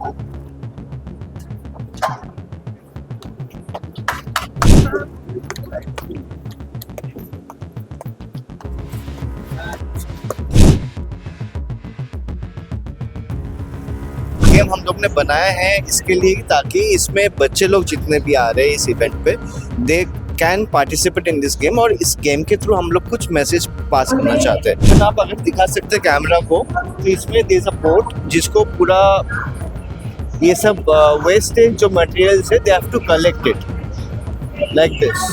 Game हम लोग ने बनाया है इसके लिए ताकि इसमें बच्चे लोग जितने भी आ रहे हैं इस इवेंट पे they can participate in this game, और इस गेम के थ्रू हम लोग कुछ मैसेज पास करना चाहते हैं। तो आप अगर दिखा सकते हैं कैमरा को, तो इसमें देयर इज अ बोट जिसको पूरा ये सब वेस्टेज जो मटेरियल्स है they have to collect it like this,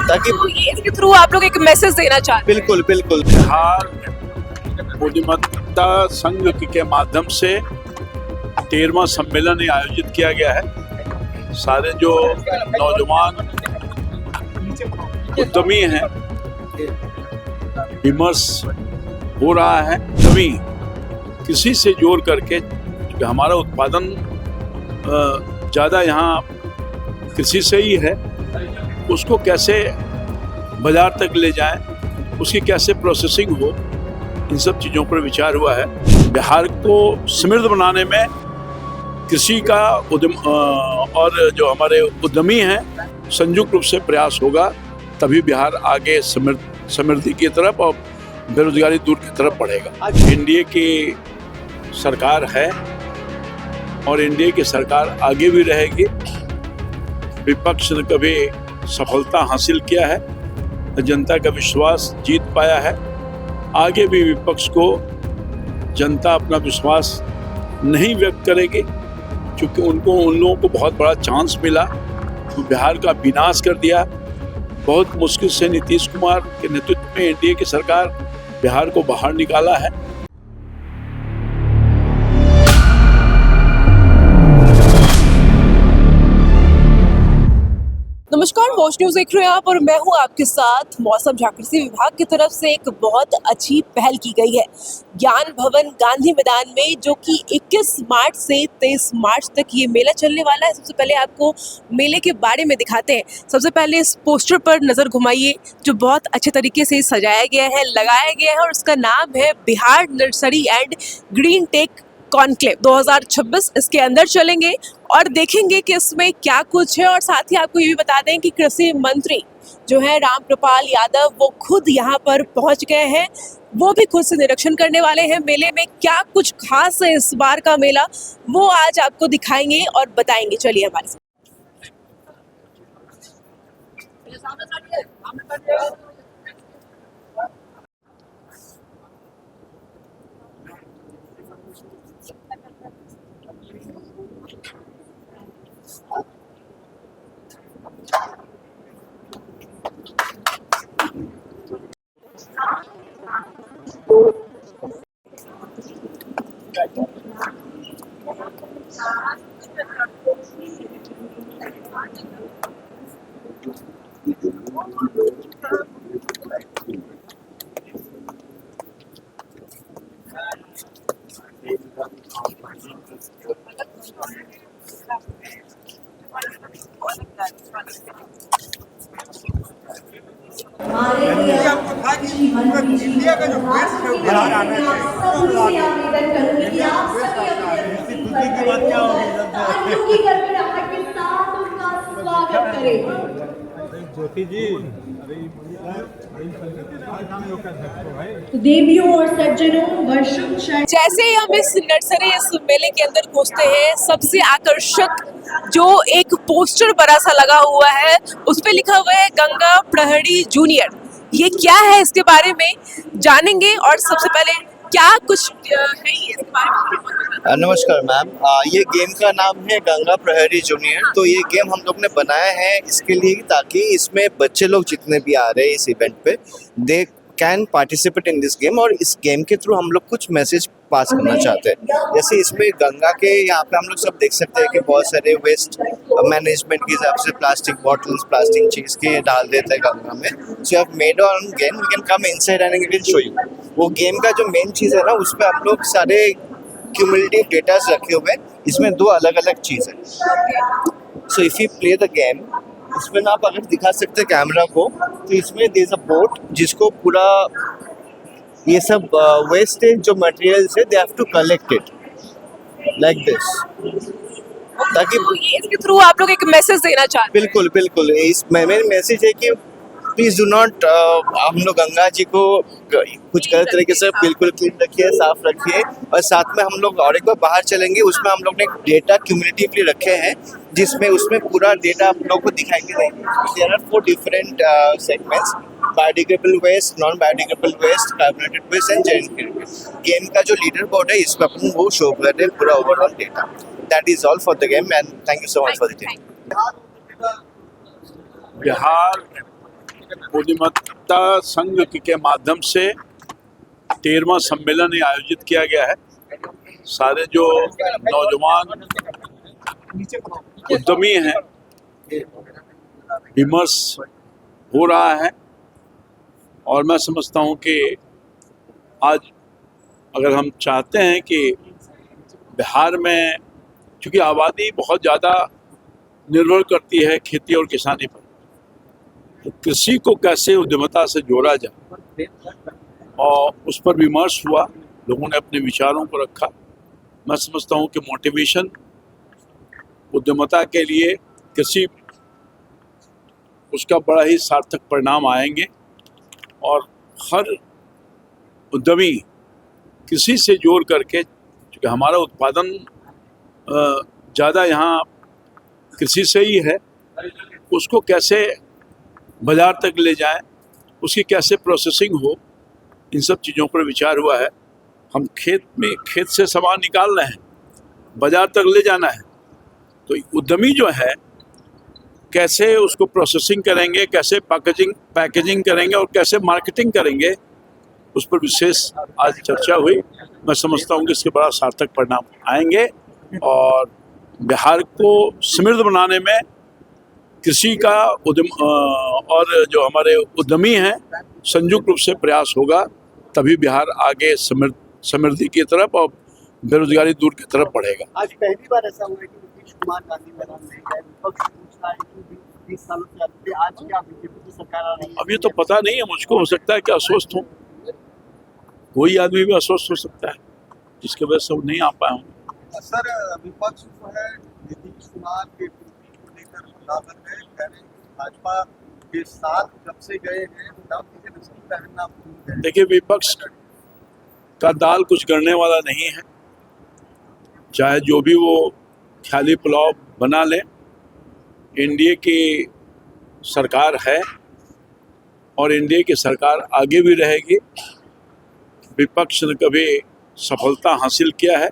ताकि तो ये इसके थ्रू आप लोग एक मैसेज देना चाहते हैं। बिल्कुल बिल्कुल बिहार बुद्धिमत्ता संघ के माध्यम से 13वां सम्मेलन आयोजित किया गया है। सारे जो नौजवान उद्यमी हैं, विमर्श हो रहा है तभी किसी से जोड़ करके कि हमारा उत्पादन ज़्यादा यहाँ कृषि से ही है, उसको कैसे बाजार तक ले जाएं, उसकी कैसे प्रोसेसिंग हो, इन सब चीज़ों पर विचार हुआ है। बिहार को समृद्ध बनाने में कृषि का उद्यम और जो हमारे उद्यमी हैं संयुक्त रूप से प्रयास होगा, तभी बिहार आगे समृद्धि की तरफ और बेरोजगारी दूर की तरफ बढ़ेगा। एनडीए की सरकार है और एनडीए की सरकार आगे भी रहेगी। विपक्ष ने कभी सफलता हासिल किया है, जनता का विश्वास जीत पाया है। आगे भी विपक्ष को जनता अपना विश्वास नहीं व्यक्त करेगी, क्योंकि उन लोगों को बहुत बड़ा चांस मिला तो बिहार का विनाश कर दिया। बहुत मुश्किल से नीतीश कुमार के नेतृत्व में एनडीए की सरकार बिहार को बाहर निकाला है। नमस्कार, वॉच न्यूज़ देख रहे हैं आप और मैं हूं आपके साथ। मौसम कृषि विभाग की तरफ से एक बहुत अच्छी पहल की गई है। ज्ञान भवन गांधी मैदान में, जो कि 21 मार्च से 23 मार्च तक ये मेला चलने वाला है। सबसे पहले आपको मेले के बारे में दिखाते हैं। सबसे पहले इस पोस्टर पर नज़र घुमाइए, जो बहुत अच्छे तरीके से सजाया गया है, लगाया गया है, और उसका नाम है Bihar nursery and green tech conclave 2026। इसके अंदर चलेंगे और देखेंगे कि इसमें क्या कुछ है। और साथ ही आपको ये भी बता दें कि कृषि मंत्री जो है रामकृपाल यादव, वो खुद यहाँ पर पहुँच गए हैं। वो भी खुद से निरीक्षण करने वाले हैं मेले में क्या कुछ खास है इस बार का मेला, वो आज आपको दिखाएंगे और बताएंगे। चलिए हमारे साथ। इंडिया का जो बेस्ट है बिहार आने से आवेदन करूंगी कि आप सभी अपने की बात क्या होगी के साथ उनका स्वागत करें। ज्योति जी, तो देवियों और सज्जनों, वर्षों जैसे ही हम इस नर्सरी, इस मेले के अंदर घुसते हैं, सबसे आकर्षक जो एक पोस्टर बड़ा सा लगा हुआ है, उस पे लिखा हुआ है गंगा प्रहरी जूनियर। ये क्या है, इसके बारे में जानेंगे। और सबसे पहले क्या कुछ है ये इसके बारे में? नमस्कार मैम, ये गेम का नाम है गंगा प्रहरी जूनियर। तो ये गेम हम लोग ने बनाया है इसके लिए ताकि इसमें बच्चे लोग जितने भी आ रहे हैं इस इवेंट पे they can participate in this game, और इस गेम के थ्रू हम लोग कुछ मैसेज पास करना चाहते हैं। जैसे इसमें गंगा के यहाँ पे हम लोग सब देख सकते हैं कि बहुत सारे वेस्ट मैनेजमेंट के हिसाब से प्लास्टिक बॉटल्स, प्लास्टिक चीज़ के डाल देते हैं गंगा में। So have made on game, we can come inside and we can show you. वो गेम का जो मेन चीज़ है ना, उस पर हम लोग सारे क्यूमुलेटिव डेटास रखे हुए हैं। इसमें 2 अलग अलग चीज़ है। So if you play the game, इसमें आप अगर दिखा सकते हैं कैमरा को, तो इसमें देयर इज अ बोट जिसको पूरा ये सब वेस्टेज जो मटेरियल्स है they have to collect it like this. ताकि तो ये इसके थ्रू आप लोग एक मैसेज देना चाहते हैं। बिल्कुल बिल्कुल इस मेन मैसेज है कि प्लीज डू नॉट हम लोग गंगा जी को कुछ गलत तरीके से बिल्कुल क्लीन रखिए, साफ रखिए। और साथ में हम लोग और एक बार बाहर चलेंगे, उसमें हम लोग ने डेटा क्यूमुलेटिवली रखे हैं, जिसमें उसमें पूरा डेटा आप लोगों को दिखाई देंगे। There are 4 different segments: biodegradable waste, non biodegradable waste, carbonated waste and genetic waste. Game का जो लीडर बोर्ड है, इस पर अपन वो शो कर रहे हैं पूरा overall data. That is all for the game and thank you so much for the team. Bihar बुद्धिमत्ता संघ के माध्यम से 13वां सम्मेलन ये आयोजित किया गया है। सारे जो नौजवान उद्यमी हैं, विमर्श हो रहा है और मैं समझता हूं कि आज अगर हम चाहते हैं कि बिहार में, चूँकि आबादी बहुत ज़्यादा निर्भर करती है खेती और किसानी पर, तो कृषि को कैसे उद्यमिता से जोड़ा जाए और उस पर विमर्श हुआ, लोगों ने अपने विचारों को रखा। मैं समझता हूं कि मोटिवेशन उद्यमिता के लिए कृषि, उसका बड़ा ही सार्थक परिणाम आएंगे और हर उद्यमी कृषि से जोड़ करके, क्योंकि हमारा उत्पादन ज़्यादा यहाँ कृषि से ही है, उसको कैसे बाजार तक ले जाएं, उसकी कैसे प्रोसेसिंग हो, इन सब चीज़ों पर विचार हुआ है। हम खेत से सामान निकाल रहे हैं, बाजार तक ले जाना है, तो उद्यमी जो है कैसे उसको प्रोसेसिंग करेंगे, कैसे पैकेजिंग करेंगे और कैसे मार्केटिंग करेंगे, उस पर विशेष आज चर्चा हुई। मैं समझता हूँ कि इसके बड़ा सार्थक परिणाम आएंगे और बिहार को समृद्ध बनाने में कृषि का और जो हमारे उद्यमी हैं संयुक्त रूप से प्रयास होगा, तभी बिहार आगे समृद्धि की तरफ और बेरोजगारी दूर की तरफ बढ़ेगा। आज पहली बार ऐसा हुआ है कि नीतीश कुमार गांधी मैदान में गए, विपक्ष पूछ रहा है कि 20 सालों से आते, आज क्या बीजेपी की सरकार आ रही है? अब ये तो पता नहीं है मुझको, हो सकता है कि अस्वस्थ हूँ, कोई आदमी भी अस्वस्थ हो सकता है, जिसकी वजह से वो नहीं आ पाए होंगे। सर, विपक्ष जो है नीतीश कुमार के को लेकर हमला कर गए, कह रहे हैं कि भाजपा के साथ जब से गए हैं तब से नस्ली पहनना भूल गए। देखिए, विपक्ष का दाल कुछ करने वाला नहीं है, चाहे जो भी वो ख्याली पुलाव बना ले। एनडीए की सरकार है और एनडीए की सरकार आगे भी रहेगी। विपक्ष ने कभी सफलता हासिल किया है,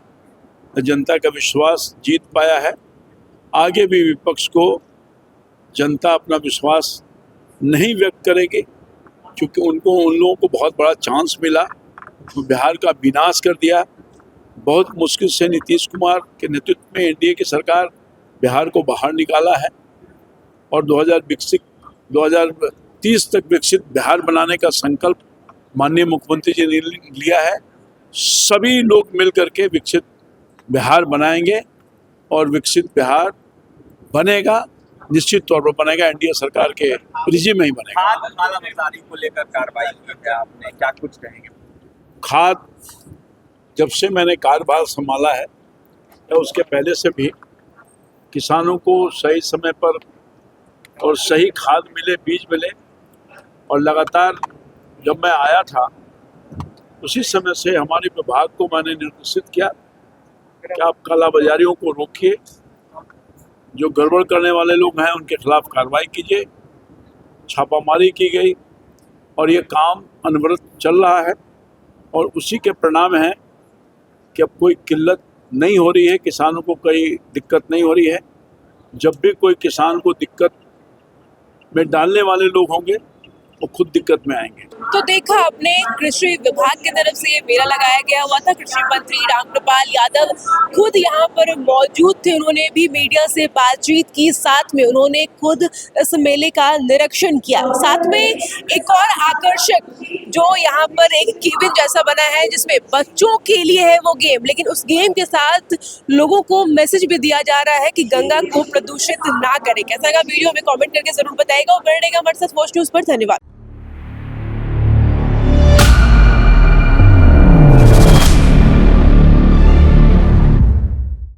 जनता का विश्वास जीत पाया है, आगे भी विपक्ष को जनता अपना विश्वास नहीं व्यक्त करेगी, क्योंकि उन लोगों को बहुत बड़ा चांस मिला, तो बिहार का विनाश कर दिया। बहुत मुश्किल से नीतीश कुमार के नेतृत्व में एनडीए की सरकार बिहार को बाहर निकाला है और 2030 तक विकसित बिहार बनाने का संकल्प माननीय मुख्यमंत्री जी ने लिया है। सभी लोग मिलकर के विकसित बिहार बनाएंगे और विकसित बिहार बनेगा, निश्चित तौर पर बनेगा, एनडीए सरकार के रिजीम में ही बनेगा। कालाबाजारी को लेकर कार्रवाई हुई है, आपने क्या कुछ कहेंगे? खाद, जब से मैंने कार्यभार संभाला है या उसके पहले से भी, किसानों को सही समय पर और सही खाद मिले, बीज मिले, और लगातार जब मैं आया था उसी समय से हमारे विभाग को मैंने निर्देशित किया कि आप कालाबाजारियों को रोकिए, जो गड़बड़ करने वाले लोग हैं उनके खिलाफ कार्रवाई कीजिए। छापामारी की गई और ये काम अनवरत चल रहा है और उसी के परिणाम है कि अब कोई किल्लत नहीं हो रही है, किसानों को कोई दिक्कत नहीं हो रही है। जब भी कोई किसान को दिक्कत में डालने वाले लोग होंगे वो खुद दिक्कत में आएंगे। तो देखा आपने, कृषि विभाग की तरफ से ये मेला लगाया गया हुआ था। कृषि मंत्री रामकृपाल यादव खुद यहाँ पर मौजूद थे, उन्होंने भी मीडिया से बातचीत की, साथ में उन्होंने खुद इस मेले का निरीक्षण किया। साथ में एक और आकर्षक जो यहाँ पर एक केबिन जैसा बना है जिसमें बच्चों के लिए है वो गेम, लेकिन उस गेम के साथ लोगों को मैसेज भी दिया जा रहा है कि गंगा को प्रदूषित ना करें। कैसा लगा वीडियो में कमेंट करके जरूर बताइएगा और बने रहेगा हमारे साथ वॉच न्यूज़ पर। धन्यवाद।